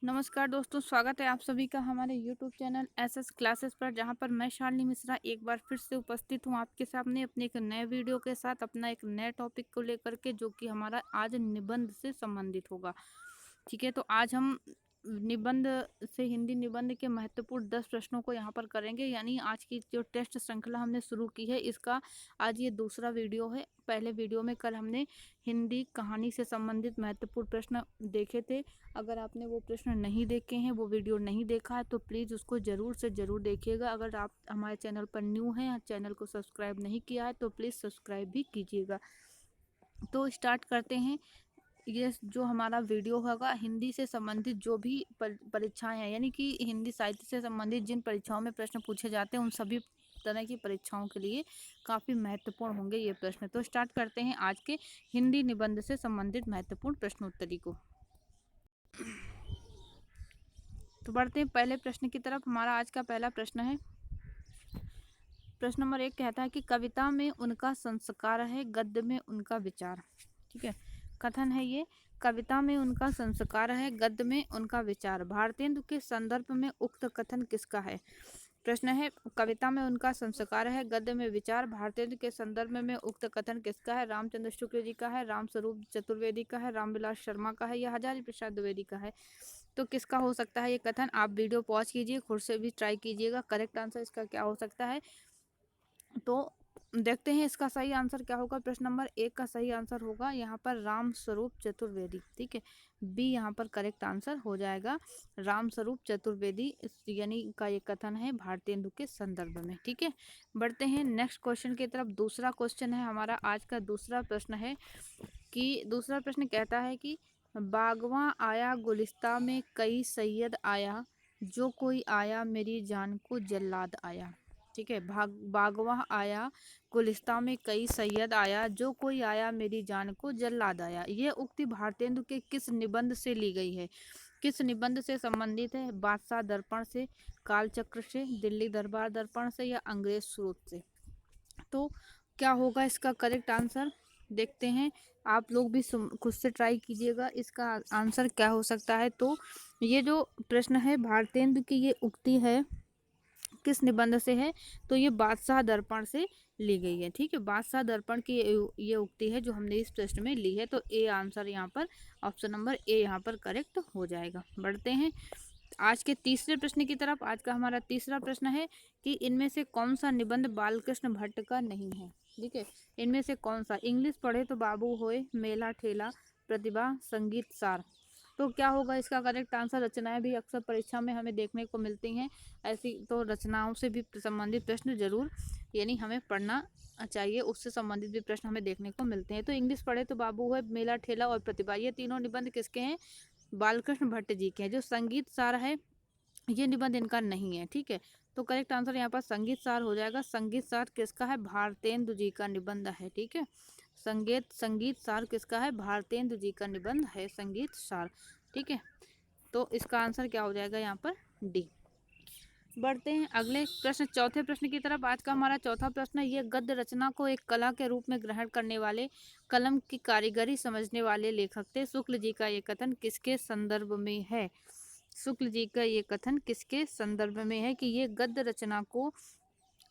नमस्कार दोस्तों, स्वागत है आप सभी का हमारे यूट्यूब चैनल एसएस क्लासेस पर, जहां पर मैं शालिनी मिश्रा एक बार फिर से उपस्थित हूं आपके सामने अपने एक नए वीडियो के साथ, अपना एक नए टॉपिक को लेकर के, जो कि हमारा आज निबंध से संबंधित होगा। ठीक है, तो आज हम निबंध से हिंदी निबंध के महत्वपूर्ण 10 प्रश्नों को यहाँ पर करेंगे। यानी आज की जो टेस्ट श्रृंखला हमने शुरू की है, इसका आज ये दूसरा वीडियो है। पहले वीडियो में कल हमने हिंदी कहानी से संबंधित महत्वपूर्ण प्रश्न देखे थे। अगर आपने वो प्रश्न नहीं देखे हैं, वो वीडियो नहीं देखा है, तो प्लीज़ उसको ज़रूर से ज़रूर देखिएगा। अगर आप हमारे चैनल पर न्यू हैं, चैनल को सब्सक्राइब नहीं किया है, तो प्लीज़ सब्सक्राइब भी कीजिएगा। तो स्टार्ट करते हैं। ये जो हमारा वीडियो होगा, हिंदी से संबंधित जो भी परीक्षाएं हैं, यानी कि हिंदी साहित्य से संबंधित जिन परीक्षाओं में प्रश्न पूछे जाते हैं, उन सभी तरह की परीक्षाओं के लिए काफ़ी महत्वपूर्ण होंगे ये प्रश्न। तो स्टार्ट करते हैं आज के हिंदी निबंध से संबंधित महत्वपूर्ण प्रश्नोत्तरी को। तो बढ़ते हैं पहले प्रश्न की तरफ। हमारा आज का पहला प्रश्न है। प्रश्न नंबर 1 कहता है कि कविता में उनका संस्कार है, गद्य में उनका विचार। ठीक है, कथन है ये, कविता में उनका संस्कार है, गद्य में उनका विचार। भारतेंदु के संदर्भ में उक्त कथन किसका है? प्रश्न है, कविता में उनका संस्कार है, गद्य में विचार, भारतेंदु के संदर्भ में उक्त कथन किसका है? रामचंद्र शुक्ल जी का है, रामस्वरूप चतुर्वेदी का है, रामविलास शर्मा का है, या हजारी प्रसाद द्विवेदी का है? तो किसका हो सकता है ये कथन? आप वीडियो पॉज कीजिए, खुद से भी ट्राई कीजिएगा। करेक्ट आंसर इसका क्या हो सकता है? तो देखते हैं इसका सही आंसर क्या होगा। प्रश्न नंबर 1 का सही आंसर होगा यहाँ पर राम स्वरूप चतुर्वेदी। ठीक है, बी यहाँ पर करेक्ट आंसर हो जाएगा, राम स्वरूप चतुर्वेदी यानी का ये कथन है भारतेंदु के संदर्भ में। ठीक है, बढ़ते हैं नेक्स्ट क्वेश्चन की तरफ। दूसरा क्वेश्चन है हमारा आज का दूसरा प्रश्न है कि दूसरा प्रश्न कहता है कि बागवां आया गुलिस्ता में कई सैयद आया, जो कोई आया मेरी जान को जल्लाद आया। ठीक है, बागवां आया गुलिस्ता में कई सैयद आया, जो कोई आया मेरी जान को जल्लाद आया। ये उक्ति भारतेंदु के किस निबंध से ली गई है? किस निबंध से संबंधित है? बादशाह दर्पण से, कालचक्र से, दिल्ली दरबार दर्पण से, या अंग्रेज स्रोत से? तो क्या होगा इसका करेक्ट आंसर? देखते हैं, आप लोग भी खुद से ट्राई कीजिएगा इसका आंसर क्या हो सकता है। तो ये जो प्रश्न है, भारतेंदु की ये उक्ति है, किस निबंध से है? तो ये बादशाह दर्पण से ली गई है। ठीक है, बादशाह दर्पण की ये उक्ति है जो हमने इस प्रश्न में ली है। तो ए आंसर यहाँ पर, ऑप्शन नंबर ए यहाँ पर करेक्ट हो जाएगा। बढ़ते हैं आज के तीसरे प्रश्न की तरफ। आज का हमारा तीसरा प्रश्न है कि इनमें से कौन सा निबंध बालकृष्ण भट्ट का नहीं है? ठीक है, इनमें से कौन सा? इंग्लिश पढ़े तो बाबू होए, मेला ठेला, प्रतिभा, संगीत सार। तो क्या होगा इसका करेक्ट आंसर? रचनाएं भी अक्सर परीक्षा में हमें देखने को मिलती हैं, ऐसी तो रचनाओं से भी संबंधित प्रश्न जरूर यानी हमें पढ़ना चाहिए, उससे संबंधित भी प्रश्न हमें देखने को मिलते हैं। तो इंग्लिश पढ़े तो बाबू है, मेला ठेला और प्रतिभा, ये तीनों निबंध किसके हैं? बालकृष्ण भट्ट जी के हैं। जो संगीत सार है, ये निबंध इनका नहीं है। ठीक है, तो करेक्ट आंसर यहाँ पर संगीत सार हो जाएगा। संगीत सार किसका है? भारतेंदु जी का निबंध है। ठीक है, संगीत सार किसका है? भारतेंदु जी का निबंध है संगीत सार। ठीक है, तो इसका आंसर क्या हो जाएगा यहाँ पर? डी। बढ़ते हैं अगले प्रश्न, चौथे प्रश्न की तरफ। आज का हमारा चौथा प्रश्न है, ये गद्य रचना को एक कला के रूप में ग्रहण करने वाले, कलम की कारीगरी समझने वाले लेखक थे। शुक्ल जी का ये कथन किसके संदर्भ में है? शुक्ल जी का ये कथन किसके संदर्भ में है कि ये गद्य रचना को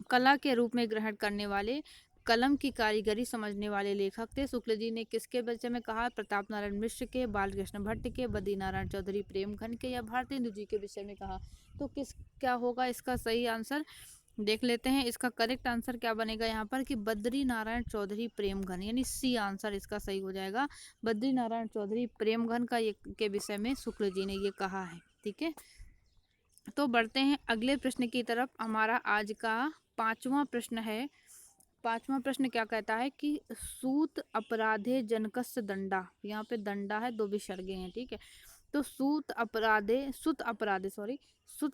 कला के रूप में ग्रहण करने वाले, कलम की कारीगरी समझने वाले लेखक थे? शुक्ल जी ने किसके विषय में कहा? प्रताप नारायण मिश्र के, बालकृष्ण भट्ट के, बद्री नारायण चौधरी प्रेमघन के, या भारतेंदु जी के विषय में कहा? तो क्या होगा इसका सही आंसर? देख लेते हैं इसका करेक्ट आंसर क्या बनेगा यहाँ पर कि बद्री नारायण चौधरी प्रेमघन, यानी सी आंसर इसका सही हो जाएगा। बद्री नारायण चौधरी प्रेमघन का ये के विषय में शुक्ल जी ने ये कहा है। ठीक है, तो बढ़ते हैं अगले प्रश्न की तरफ। हमारा आज का पांचवा प्रश्न है। पांचवा प्रश्न क्या कहता है कि सूत अपराधे जनकस्य दंडा, यहाँ पे दंडा है, दो विसर्गे हैं। ठीक है, तो सुत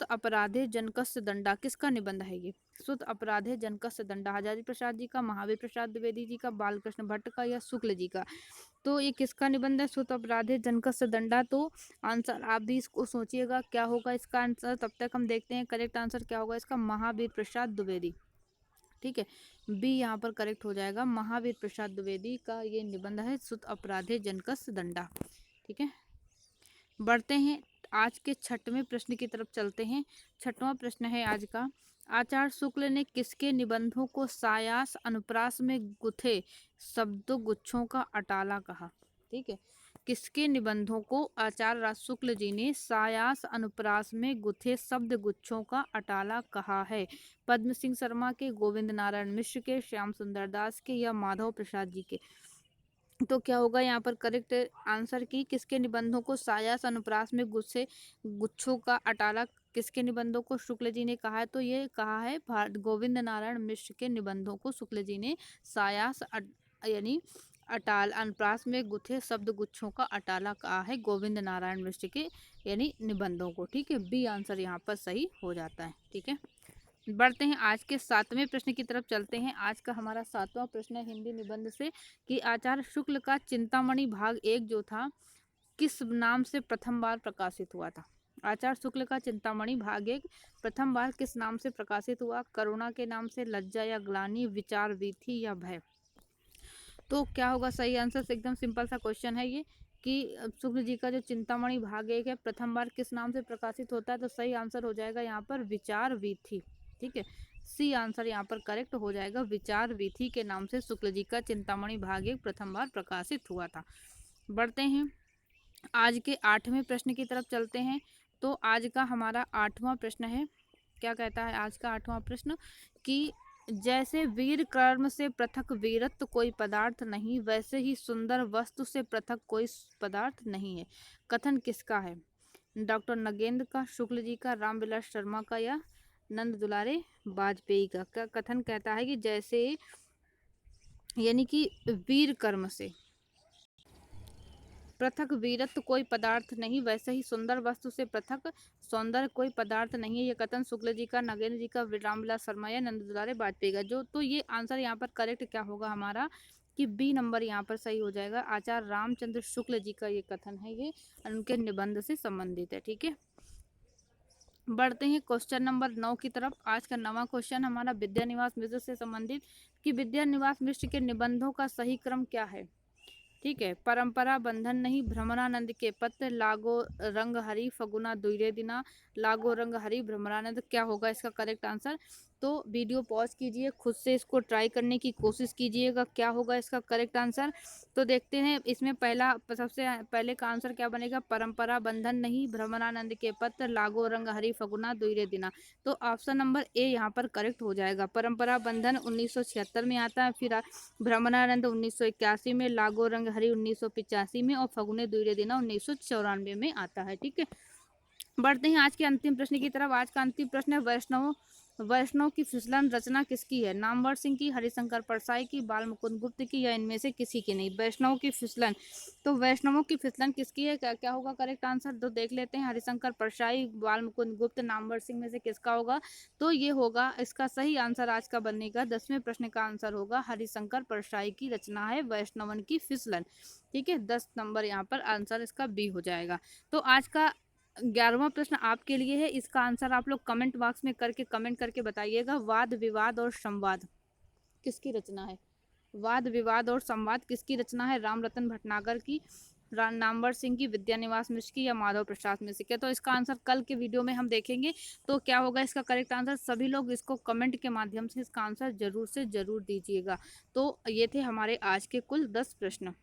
अपराधे जनकस्य दंडा किसका निबंध है ये? सुत अपराधे जनकस्य दंडा हजारी प्रसाद जी का, महावीर प्रसाद द्विवेदी जी का, बालकृष्ण भट्ट का, या शुक्ल जी का? तो ये किसका निबंध है? सुत अपराधे जनकस्य दंडा। तो आंसर आप भी इसको सोचिएगा क्या होगा इसका आंसर। तब तक हम देखते हैं करेक्ट आंसर क्या होगा इसका। महावीर प्रसाद द्विवेदी। ठीक है, बी यहाँ पर करेक्ट हो जाएगा। महावीर प्रसाद द्विवेदी का ये निबंध है सुत अपराधे जनकस्य दंडा। ठीक है, बढ़ते हैं आज के छठवें प्रश्न की तरफ चलते हैं। छठवां प्रश्न है आज का, आचार्य शुक्ल ने किसके निबंधों को सायास अनुप्रास में गुथे शब्द गुच्छों का अटाला कहा? ठीक है, किसके निबंधों को आचार्य राज शुक्ल जी ने सायास अनुप्रास में गुथे शब्द गुच्छों का अटाला कहा है? पद्म सिंह शर्मा के, गोविंद नारायण मिश्र के, श्याम सुंदर दास के या माधव प्रसाद जी के? तो क्या होगा यहाँ पर करेक्ट आंसर की किसके निबंधों को सायास अनुप्रास में गुच्छे गुच्छों का अटाला किसके निबंधों को शुक्ल जी ने कहा है? तो ये कहा है गोविंद नारायण मिश्र के निबंधों को शुक्ल जी ने सायास यानी अटाल अनुप्रास में गुथे शब्द गुच्छों का अटाला कहा है गोविंद नारायण मिश्र के यानी निबंधों को। ठीक है, बी आंसर यहाँ पर सही हो जाता है। ठीक है, बढ़ते हैं आज के सातवें प्रश्न की तरफ चलते हैं। आज का हमारा सातवां प्रश्न है हिंदी निबंध से कि आचार्य शुक्ल का चिंतामणि भाग 1 जो था किस नाम से प्रथम बार प्रकाशित हुआ था? आचार्य शुक्ल का चिंतामणि भाग 1 प्रथम बार किस नाम से प्रकाशित हुआ? करुणा के नाम से, लज्जा या ग्लानि, विचार वीथी या भय? तो क्या होगा सही आंसर? एकदम सिंपल सा क्वेश्चन है ये कि शुक्ल जी का जो चिंतामणि भाग 1 है प्रथम बार किस नाम से प्रकाशित होता है? तो सही आंसर हो जाएगा यहाँ पर विचार वीथी। ठीक है, सी आंसर यहाँ पर करेक्ट हो जाएगा, विचार वीथी के नाम से शुक्ल जी का चिंतामणि भाग 1 प्रथम बार प्रकाशित हुआ था। बढ़ते हैं आज के आठवें प्रश्न की तरफ चलते हैं। तो आज का हमारा आठवां प्रश्न है, क्या कहता है आज का आठवां प्रश्न कि जैसे वीर कर्म से पृथक वीरत्व कोई पदार्थ नहीं, वैसे ही सुंदर वस्तु से पृथक कोई पदार्थ नहीं है। कथन किसका है? डॉक्टर नगेंद्र का, शुक्ल जी का, रामविलास शर्मा का या नंद दुलारे वाजपेयी का कथन कहता है कि जैसे यानी कि वीर कर्म से पृथक वीरत्व कोई पदार्थ नहीं, वैसे ही सुंदर वस्तु से पृथक सौंदर्य कोई पदार्थ नहीं है। ये कथन शुक्ल जी का, नगेंद्र जी का, रामविलास शर्मा या नंद दुलारे वाजपेयी का। जो तो ये आंसर यहाँ पर करेक्ट क्या होगा हमारा कि बी नंबर यहाँ पर सही हो जाएगा। आचार्य रामचंद्र शुक्ल जी का ये कथन है, ये उनके निबंध से संबंधित है। ठीक है, बढ़ते हैं क्वेश्चन नंबर 9 की तरफ। आज का नवा क्वेश्चन हमारा विद्यानिवास मिश्र से संबंधित कि विद्यानिवास मिश्र के निबंधों का सही क्रम क्या है? ठीक है, परंपरा बंधन नहीं, भ्रमरानंद के पत्र, लागो रंग हरि, फगुना दुईरे दिना, लागो रंग हरि, भ्रमरानंद। क्या होगा इसका करेक्ट आंसर? तो वीडियो पॉज कीजिए, खुद से इसको ट्राई करने की कोशिश कीजिएगा, क्या होगा इसका करेक्ट आंसर। तो देखते हैं इसमें पहला सबसे पहले का आंसर क्या बनेगा? परंपरा बंधन नहीं, भ्रमरानंद के पत्र, लागो रंग हरि, फगुना दुईरे दिना। तो ऑप्शन नंबर ए यहाँ पर करेक्ट हो जाएगा। परंपरा बंधन 1976 में आता है, फिर भ्रमरानंद 1981 में, लागो रंग हरि 1985 में और फगुने दुईरे दिना 1994 में आता है। ठीक है, बढ़ते हैं आज के अंतिम प्रश्न की तरफ। आज का अंतिम प्रश्न है वैष्णव की फिसलन रचना किसकी है? नामवर सिंह की, हरिशंकर परसाई की, बाल मुकुंद गुप्त की या इनमें से किसी की नहीं? वैष्णव की फिसलन, तो वैष्णवों की फिसलन किसकी है? क्या होगा करेक्ट आंसर? तो देख लेते हैं, हरिशंकर परसाई, बाल मुकुंद गुप्त, नामवर सिंह में से किसका होगा? तो ये होगा इसका सही आंसर आज का बनेगा 10वें प्रश्न का आंसर होगा हरिशंकर परसाई की रचना है वैष्णवन की फिसलन। ठीक है, 10 नंबर यहाँ पर आंसर इसका बी हो जाएगा। तो आज का 11वां प्रश्न आपके लिए है, इसका आंसर आप लोग कमेंट बॉक्स में कमेंट करके बताइएगा। वाद विवाद और संवाद किसकी रचना है? वाद विवाद और संवाद किसकी रचना है? रामरतन भटनागर की, नामवर सिंह की, विद्यानिवास मिश्र की या माधव प्रसाद मिश्र की? तो इसका आंसर कल के वीडियो में हम देखेंगे। तो क्या होगा इसका करेक्ट आंसर? सभी लोग इसको कमेंट के माध्यम से इसका आंसर जरूर से जरूर दीजिएगा। तो ये थे हमारे आज के कुल 10 प्रश्न।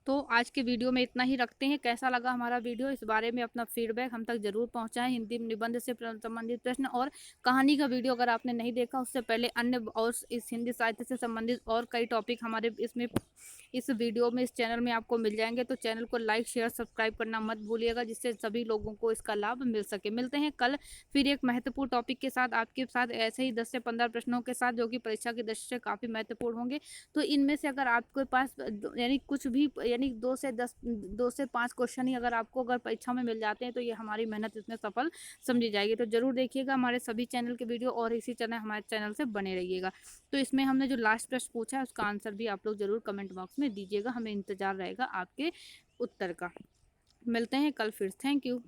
तो आज के वीडियो में इतना ही रखते हैं। कैसा लगा हमारा वीडियो, इस बारे में अपना फीडबैक हम तक जरूर पहुंचाएं। हिंदी निबंध से संबंधित प्रश्न और कहानी का वीडियो अगर आपने नहीं देखा, उससे पहले अन्य और इस हिंदी साहित्य से संबंधित और कई टॉपिक हमारे इस वीडियो में, इस चैनल में आपको मिल जाएंगे। तो चैनल को लाइक शेयर सब्सक्राइब करना मत भूलिएगा, जिससे सभी लोगों को इसका लाभ मिल सके। मिलते हैं कल फिर एक महत्वपूर्ण टॉपिक के साथ, आपके साथ ऐसे ही 10 से 15 प्रश्नों के साथ, जो कि परीक्षा की दृष्टि से काफ़ी महत्वपूर्ण होंगे। तो इनमें से अगर आपके पास यानी कुछ भी यानी 2 से 5 क्वेश्चन ही अगर आपको अगर परीक्षा में मिल जाते हैं, तो ये हमारी मेहनत इसमें सफल समझी जाएगी। तो जरूर देखिएगा हमारे सभी चैनल के वीडियो और इसी तरह हमारे चैनल से बने रहिएगा। तो इसमें हमने जो लास्ट प्रश्न पूछा है उसका आंसर भी आप लोग जरूर कमेंट बॉक्स में दीजिएगा, हमें इंतजार रहेगा आपके उत्तर का। मिलते हैं कल फिर, थैंक यू।